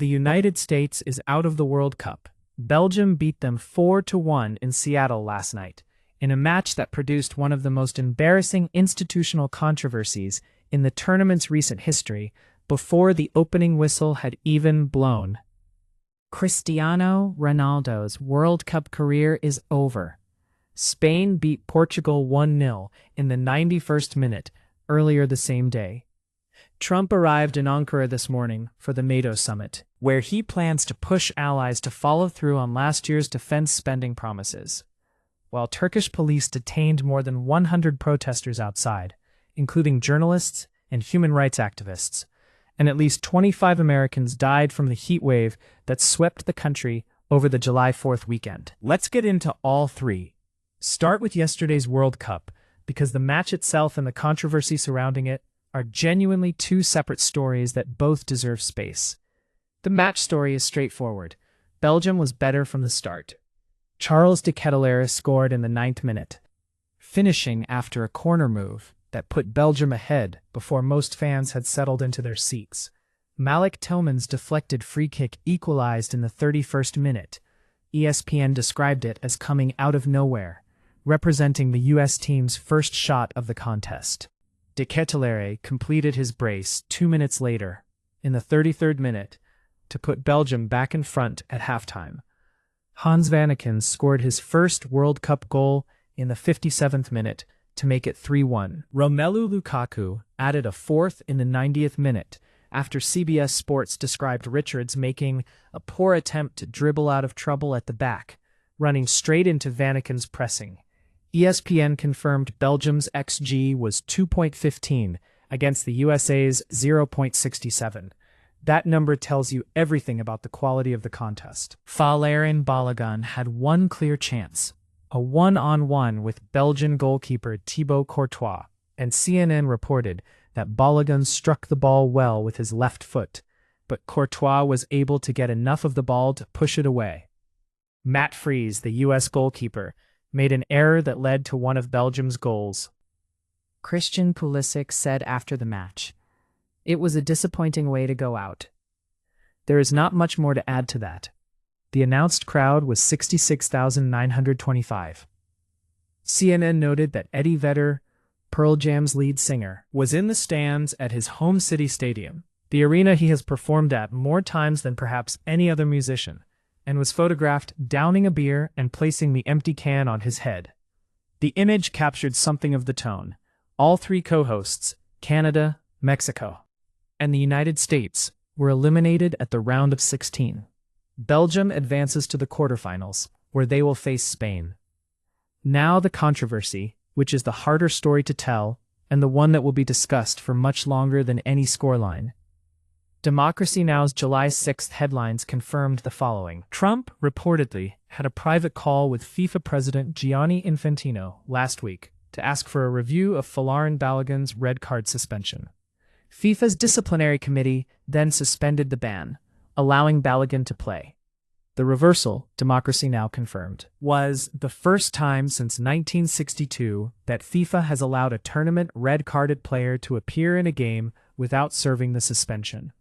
The United States is out of the World Cup. Belgium beat them 4-1 in Seattle last night, in a match that produced one of the most embarrassing institutional controversies in the tournament's recent history before the opening whistle had even blown. Cristiano Ronaldo's World Cup career is over. Spain beat Portugal 1-0 in the 91st minute earlier the same day. Trump arrived in Ankara this morning for the NATO summit, where he plans to push allies to follow through on last year's defense spending promises. While Turkish police detained more than 100 protesters outside, including journalists and human rights activists, and at least 25 Americans died from the heat wave that swept the country over the July 4th weekend. Let's get into all three. Start with yesterday's World Cup, because the match itself and the controversy surrounding it are genuinely two separate stories that both deserve space. The match story is straightforward. Belgium was better from the start. Charles de Ketelaere scored in the 9th minute, finishing after a corner move that put Belgium ahead before most fans had settled into their seats. Malik Tillman's deflected free kick equalized in the 31st minute. ESPN described it as coming out of nowhere, representing the U.S. team's first shot of the contest. De Ketelaere completed his brace 2 minutes later, in the 33rd minute, to put Belgium back in front at halftime. Hans Vanaken scored his first World Cup goal in the 57th minute to make it 3-1. Romelu Lukaku added a fourth in the 90th minute after CBS Sports described Richards making a poor attempt to dribble out of trouble at the back, running straight into Vanaken's pressing. ESPN confirmed Belgium's XG was 2.15 against the USA's 0.67. That number tells you everything about the quality of the contest. Valérien Balogun had one clear chance, a one-on-one with Belgian goalkeeper Thibaut Courtois, and CNN reported that Balogun struck the ball well with his left foot, but Courtois was able to get enough of the ball to push it away. Matt Fries, the U.S. goalkeeper, made an error that led to one of Belgium's goals. Christian Pulisic said after the match, "It was a disappointing way to go out." There is not much more to add to that. The announced crowd was 66,925. CNN noted that Eddie Vedder, Pearl Jam's lead singer, was in the stands at his home city stadium, the arena he has performed at more times than perhaps any other musician, and was photographed downing a beer and placing the empty can on his head. The image captured something of the tone. All three co-hosts, Canada, Mexico, and the United States, were eliminated at the round of 16. Belgium advances to the quarterfinals, where they will face Spain. Now the controversy, which is the harder story to tell, and the one that will be discussed for much longer than any scoreline. Democracy Now!'s July 6th headlines confirmed the following. Trump reportedly had a private call with FIFA President Gianni Infantino last week to ask for a review of Valérien Balogun's red card suspension. FIFA's disciplinary committee then suspended the ban, allowing Balogun to play. The reversal, Democracy Now! Confirmed, was the first time since 1962 that FIFA has allowed a tournament red-carded player to appear in a game without serving the suspension.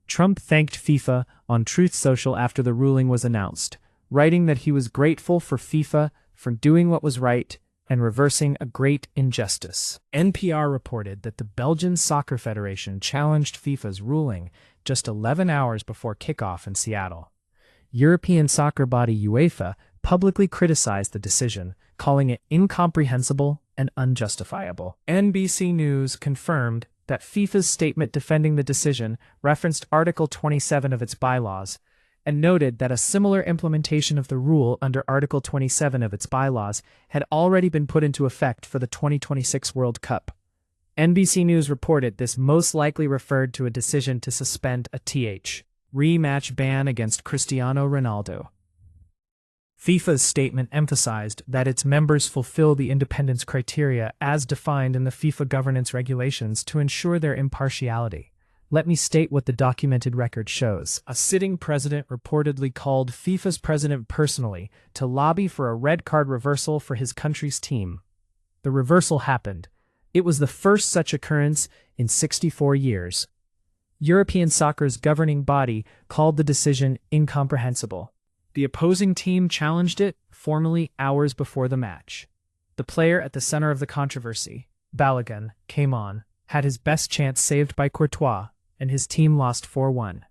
Trump thanked FIFA on Truth Social after the ruling was announced, writing that he was grateful for FIFA for doing what was right and reversing a great injustice. NPR reported that the Belgian Soccer Federation challenged FIFA's ruling just 11 hours before kickoff in Seattle. European soccer body UEFA publicly criticized the decision, calling it incomprehensible and unjustifiable. NBC News confirmed that FIFA's statement defending the decision referenced Article 27 of its bylaws, and noted that a similar implementation of the rule under Article 27 of its bylaws had already been put into effect for the 2026 World Cup. NBC News reported this most likely referred to a decision to suspend a rematch ban against Cristiano Ronaldo. FIFA's statement emphasized that its members fulfill the independence criteria as defined in the FIFA governance regulations to ensure their impartiality. Let me state what the documented record shows. A sitting president reportedly called FIFA's president personally to lobby for a red card reversal for his country's team. The reversal happened. It was the first such occurrence in 64 years. European soccer's governing body called the decision incomprehensible. The opposing team challenged it formally hours before the match. The player at the center of the controversy, Balogun, came on, had his best chance saved by Courtois, and his team lost 4-1.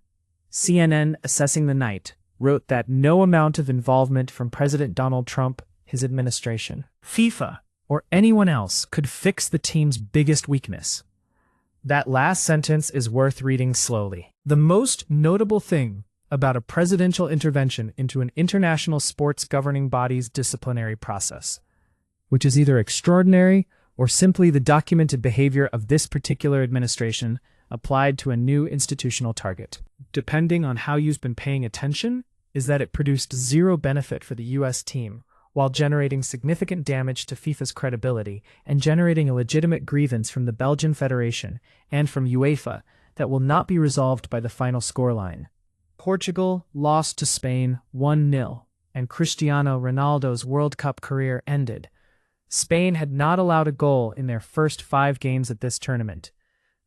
CNN, assessing the night, wrote that no amount of involvement from President Donald Trump, his administration, FIFA, or anyone else could fix the team's biggest weakness. That last sentence is worth reading slowly. The most notable thing about a presidential intervention into an international sports governing body's disciplinary process, which is either extraordinary or simply the documented behavior of this particular administration applied to a new institutional target, depending on how you've been paying attention, is that it produced zero benefit for the U.S. team, while generating significant damage to FIFA's credibility and generating a legitimate grievance from the Belgian Federation and from UEFA that will not be resolved by the final scoreline. Portugal lost to Spain 1-0, and Cristiano Ronaldo's World Cup career ended. Spain had not allowed a goal in their first 5 games at this tournament.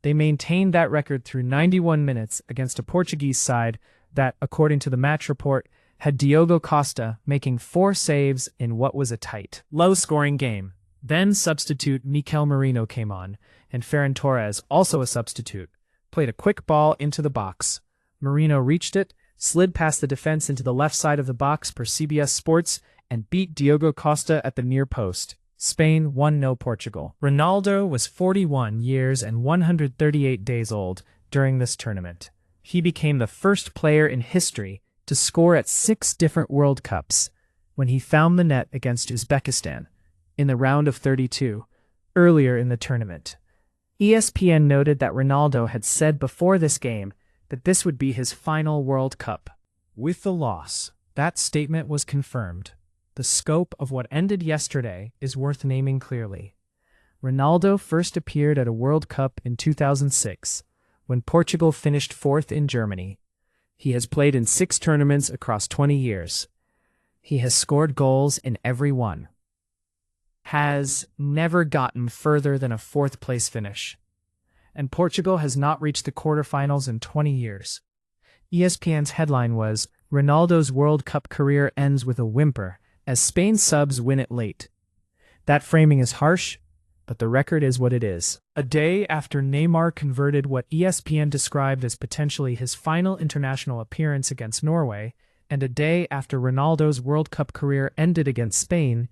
They maintained that record through 91 minutes against a Portuguese side that, according to the match report, had Diogo Costa making 4 saves in what was a tight, low-scoring game. Then substitute Mikel Merino came on, and Ferran Torres, also a substitute, played a quick ball into the box. Merino reached it, slid past the defense into the left side of the box per CBS Sports, and beat Diogo Costa at the near post. Spain 1-0 Portugal. Ronaldo was 41 years and 138 days old during this tournament. He became the first player in history to score at 6 different World Cups when he found the net against Uzbekistan in the round of 32 earlier in the tournament. ESPN noted that Ronaldo had said before this game that this would be his final World Cup. With the loss, that statement was confirmed. The scope of what ended yesterday is worth naming clearly. Ronaldo first appeared at a World Cup in 2006, when Portugal finished 4th in Germany. He has played in 6 tournaments across 20 years. He has scored goals in every one. Has never gotten further than a 4th-place finish. And Portugal has not reached the quarterfinals in 20 years. ESPN's headline was, "Ronaldo's World Cup career ends with a whimper, as Spain subs win it late." That framing is harsh, but the record is what it is. A day after Neymar converted what ESPN described as potentially his final international appearance against Norway, and a day after Ronaldo's World Cup career ended against Spain,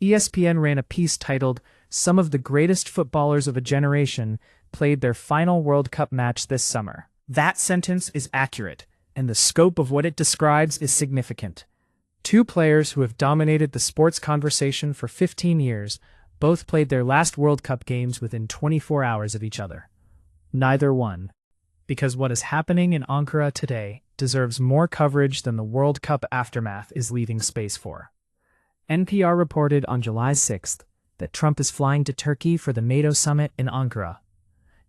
ESPN ran a piece titled, "Some of the Greatest Footballers of a Generation Played Their Final World Cup Match This Summer." That sentence is accurate, and the scope of what it describes is significant. 2 players who have dominated the sports conversation for 15 years both played their last World Cup games within 24 hours of each other. Neither won. Because what is happening in Ankara today deserves more coverage than the World Cup aftermath is leaving space for. NPR reported on July 6th that Trump is flying to Turkey for the NATO summit in Ankara.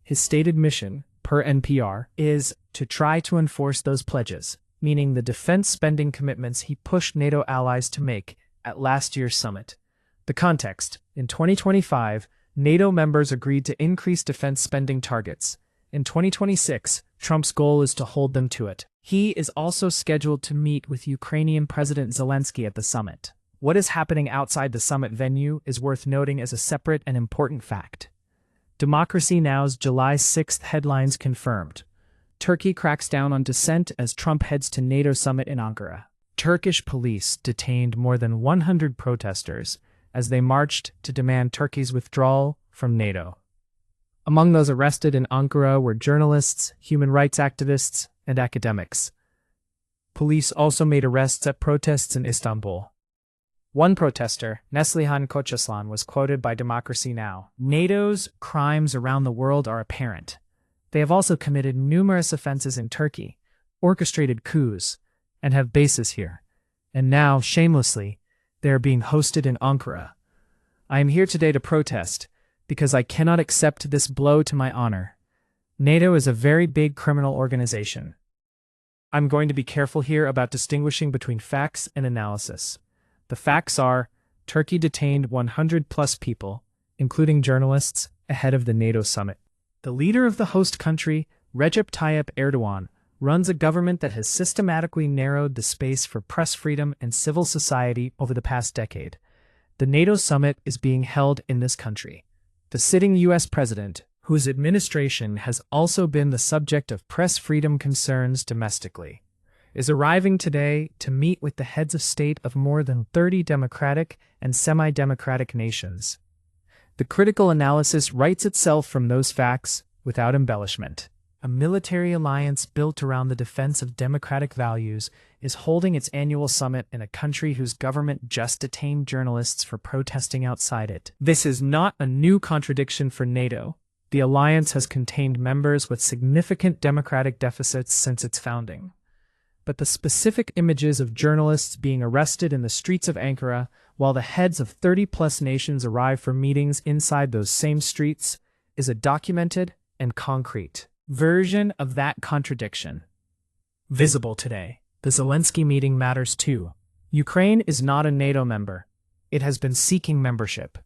His stated mission, per NPR, is to try to enforce those pledges, meaning the defense spending commitments he pushed NATO allies to make at last year's summit. The context: in 2025, NATO members agreed to increase defense spending targets. In 2026, Trump's goal is to hold them to it. He is also scheduled to meet with Ukrainian President Zelensky at the summit. What is happening outside the summit venue is worth noting as a separate and important fact. Democracy Now's July 6th headlines confirmed. Turkey cracks down on dissent as Trump heads to NATO summit in Ankara. Turkish police detained more than 100 protesters as they marched to demand Turkey's withdrawal from NATO. Among those arrested in Ankara were journalists, human rights activists, and academics. Police also made arrests at protests in Istanbul. One protester, Neslihan Koçaslan, was quoted by Democracy Now! "NATO's crimes around the world are apparent. They have also committed numerous offenses in Turkey, orchestrated coups, and have bases here. And now, shamelessly, they are being hosted in Ankara. I am here today to protest, because I cannot accept this blow to my honor. NATO is a very big criminal organization. I'm going to be careful here about distinguishing between facts and analysis. The facts are, Turkey detained 100+ people, including journalists, ahead of the NATO summit. The leader of the host country Recep Tayyip Erdogan runs a government that has systematically narrowed the space for press freedom and civil society over the past decade. The NATO summit is being held in this country. The sitting U.S. president, whose administration has also been the subject of press freedom concerns domestically, is arriving today to meet with the heads of state of more than 30 democratic and semi-democratic nations. The critical analysis writes itself from those facts without embellishment. A military alliance built around the defense of democratic values is holding its annual summit in a country whose government just detained journalists for protesting outside it. This is not a new contradiction for NATO. The alliance has contained members with significant democratic deficits since its founding. But the specific images of journalists being arrested in the streets of Ankara while the heads of 30-plus nations arrive for meetings inside those same streets is a documented and concrete version of that contradiction. Visible today, the Zelensky meeting matters too. Ukraine is not a NATO member. It has been seeking membership.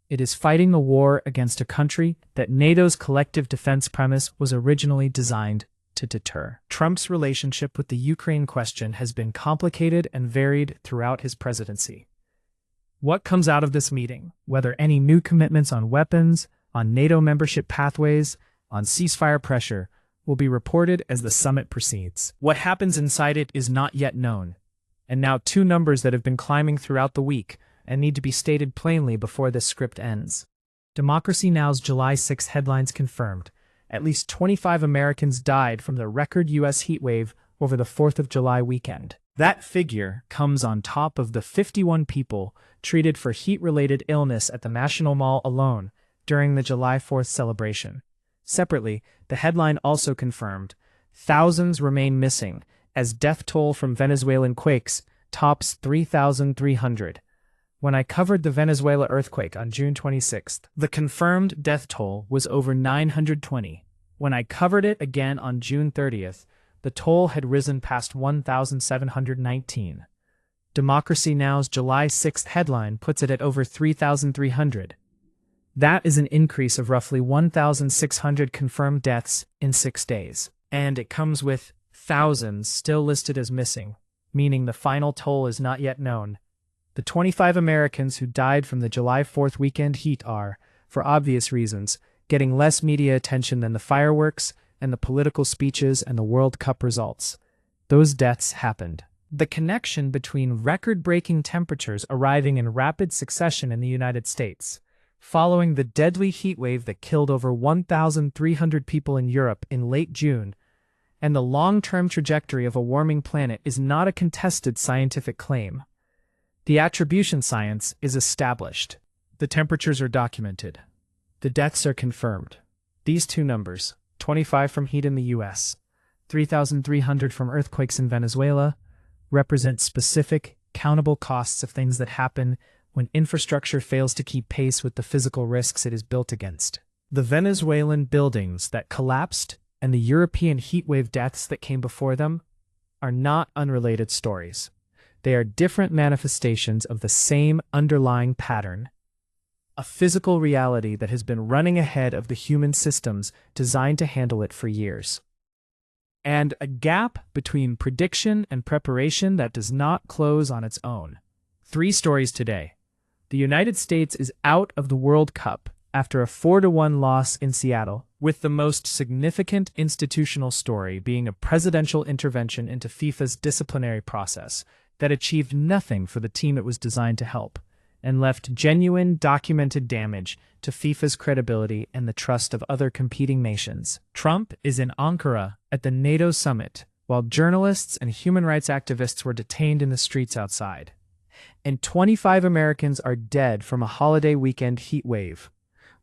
It is fighting the war against a country that NATO's collective defense premise was originally designed to deter. Trump's relationship with the Ukraine question has been complicated and varied throughout his presidency. What comes out of this meeting, whether any new commitments on weapons, on NATO membership pathways, on ceasefire pressure, will be reported as the summit proceeds. What happens inside it is not yet known. And now two numbers that have been climbing throughout the week and need to be stated plainly before this script ends. Democracy Now's July 6 headlines confirmed. At least 25 Americans died from the record U.S. heatwave over the 4th of July weekend. That figure comes on top of the 51 people treated for heat-related illness at the National Mall alone during the July 4th celebration. Separately, the headline also confirmed thousands remain missing as death toll from Venezuelan quakes tops 3,300. When I covered the Venezuela earthquake on June 26th, the confirmed death toll was over 920. When I covered it again on June 30th, the toll had risen past 1,719. Democracy Now's July 6th headline puts it at over 3,300. That is an increase of roughly 1,600 confirmed deaths in 6 days. And it comes with thousands still listed as missing, meaning the final toll is not yet known. The 25 Americans who died from the July 4th weekend heat are, for obvious reasons, getting less media attention than the fireworks and the political speeches and the World Cup results. Those deaths happened. The connection between record-breaking temperatures arriving in rapid succession in the United States, following the deadly heat wave that killed over 1,300 people in Europe in late June, and the long-term trajectory of a warming planet is not a contested scientific claim. The attribution science is established. The temperatures are documented. The deaths are confirmed. These two numbers, 25 from heat in the U.S., 3,300 from earthquakes in Venezuela, represent specific, countable costs of things that happen when infrastructure fails to keep pace with the physical risks it is built against. The Venezuelan buildings that collapsed and the European heatwave deaths that came before them are not unrelated stories. They are different manifestations of the same underlying pattern, a physical reality that has been running ahead of the human systems designed to handle it for years. And a gap between prediction and preparation that does not close on its own. 3 stories today. The United States is out of the World Cup after a 4-1 loss in Seattle, with the most significant institutional story being a presidential intervention into FIFA's disciplinary process that achieved nothing for the team it was designed to help, and left genuine, documented damage to FIFA's credibility and the trust of other competing nations. Trump is in Ankara at the NATO summit, while journalists and human rights activists were detained in the streets outside. And 25 Americans are dead from a holiday weekend heat wave,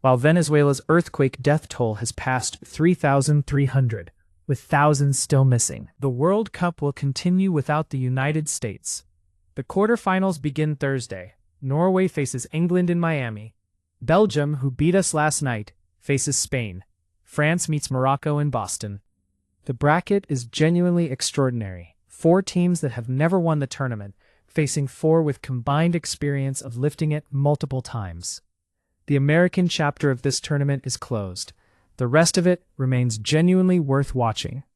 while Venezuela's earthquake death toll has passed 3,300, with thousands still missing. The World Cup will continue without the United States. The quarterfinals begin Thursday. Norway faces England in Miami. Belgium, who beat us last night, faces Spain. France meets Morocco in Boston. The bracket is genuinely extraordinary. 4 teams that have never won the tournament, facing 4 with combined experience of lifting it multiple times. The American chapter of this tournament is closed. The rest of it remains genuinely worth watching.